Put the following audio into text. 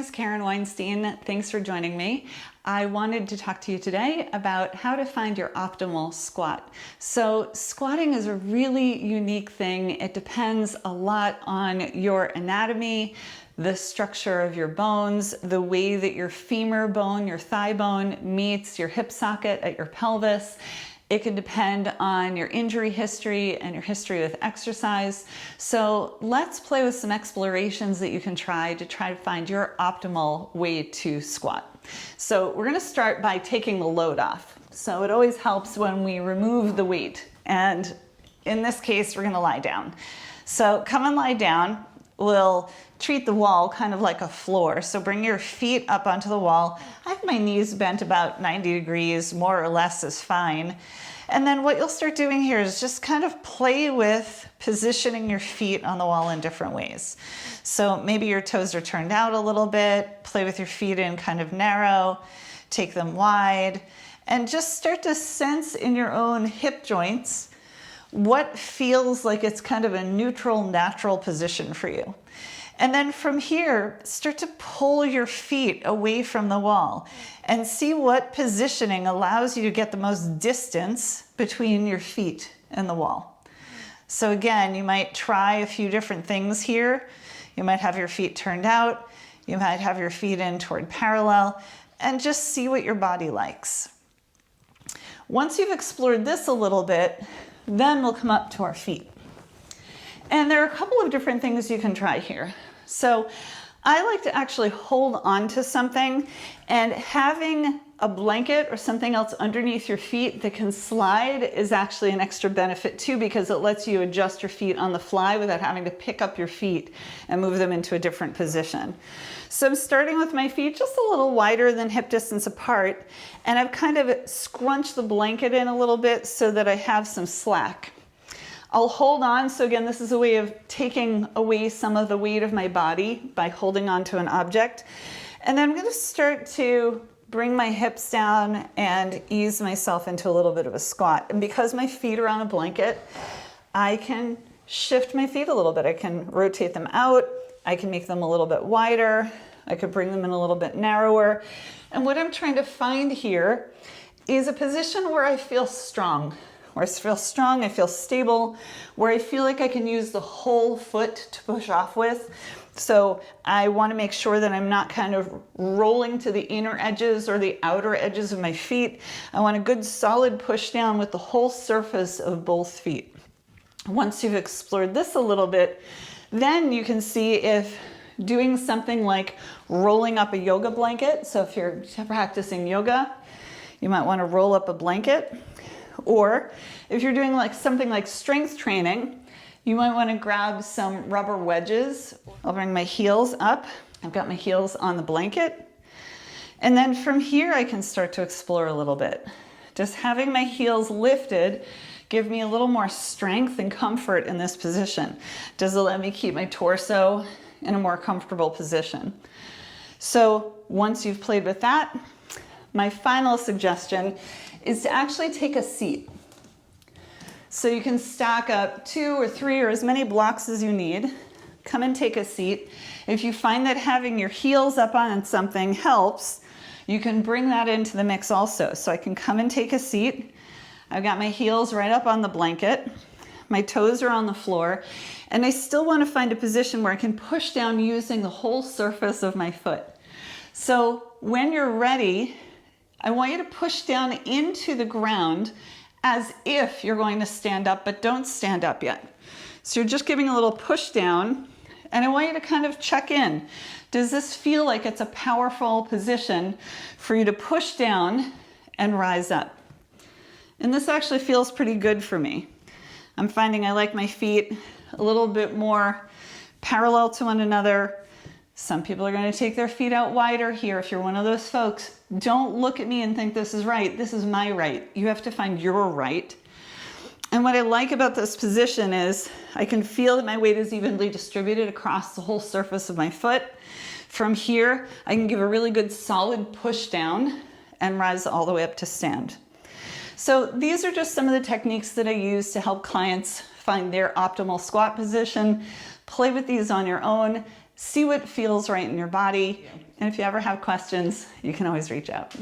is Karen Weinstein. Thanks for joining me. I wanted to talk to you today about how to find your optimal squat. So squatting is a really unique thing. It depends a lot on your anatomy, the structure of your bones, the way that your femur bone, your thigh bone meets your hip socket at your pelvis. It can depend on your injury history and your history with exercise. So let's play with some explorations that you can try to find your optimal way to squat. So we're gonna start by taking the load off. So it always helps when we remove the weight. And in this case, we're gonna lie down. So come and lie down. We'll treat the wall kind of like a floor. So bring your feet up onto the wall. I have my knees bent about 90 degrees, more or less is fine. And then what you'll start doing here is just kind of play with positioning your feet on the wall in different ways. So maybe your toes are turned out a little bit, play with your feet in kind of narrow, take them wide, and just start to sense in your own hip joints what feels like it's kind of a neutral, natural position for you. And then from here, start to pull your feet away from the wall and see what positioning allows you to get the most distance between your feet and the wall. So again, you might try a few different things here. You might have your feet turned out. You might have your feet in toward parallel, and just see what your body likes. Once you've explored this a little bit, then we'll come up to our feet. And there are a couple of different things you can try here. So I like to actually hold on to something, and having a blanket or something else underneath your feet that can slide is actually an extra benefit too, because it lets you adjust your feet on the fly without having to pick up your feet and move them into a different position. So I'm starting with my feet just a little wider than hip distance apart, and I've kind of scrunched the blanket in a little bit so that I have some slack. I'll hold on. So again, this is a way of taking away some of the weight of my body by holding on to an object. And then I'm going to start to bring my hips down and ease myself into a little bit of a squat. And because my feet are on a blanket, I can shift my feet a little bit. I can rotate them out. I can make them a little bit wider. I could bring them in a little bit narrower. And what I'm trying to find here is a position where I feel strong. Where I feel strong, I feel stable, where I feel like I can use the whole foot to push off with. So I want to make sure that I'm not kind of rolling to the inner edges or the outer edges of my feet. I want a good solid push down with the whole surface of both feet. Once you've explored this a little bit, then you can see if doing something like rolling up a yoga blanket. So if you're practicing yoga, you might want to roll up a blanket. Or if you're doing something like strength training, you might want to grab some rubber wedges. I'll bring my heels up. I've got my heels on the blanket. And then from here, I can start to explore a little bit. Just having my heels lifted give me a little more strength and comfort in this position. Does it let me keep my torso in a more comfortable position? So once you've played with that, my final suggestion is to actually take a seat. So you can stack up 2 or 3 or as many blocks as you need. Come and take a seat. If you find that having your heels up on something helps, you can bring that into the mix also. So I can come and take a seat. I've got my heels right up on the blanket. My toes are on the floor. And I still want to find a position where I can push down using the whole surface of my foot. So when you're ready, I want you to push down into the ground as if you're going to stand up, but don't stand up yet. So you're just giving a little push down, and I want you to kind of check in. Does this feel like it's a powerful position for you to push down and rise up? And this actually feels pretty good for me. I'm finding I like my feet a little bit more parallel to one another. Some people are going to take their feet out wider here. If you're one of those folks, don't look at me and think this is right. This is my right. You have to find your right. And what I like about this position is I can feel that my weight is evenly distributed across the whole surface of my foot. From here, I can give a really good solid push down and rise all the way up to stand. So these are just some of the techniques that I use to help clients find their optimal squat position. Play with these on your own. see what feels right in your body. And if you ever have questions, you can always reach out.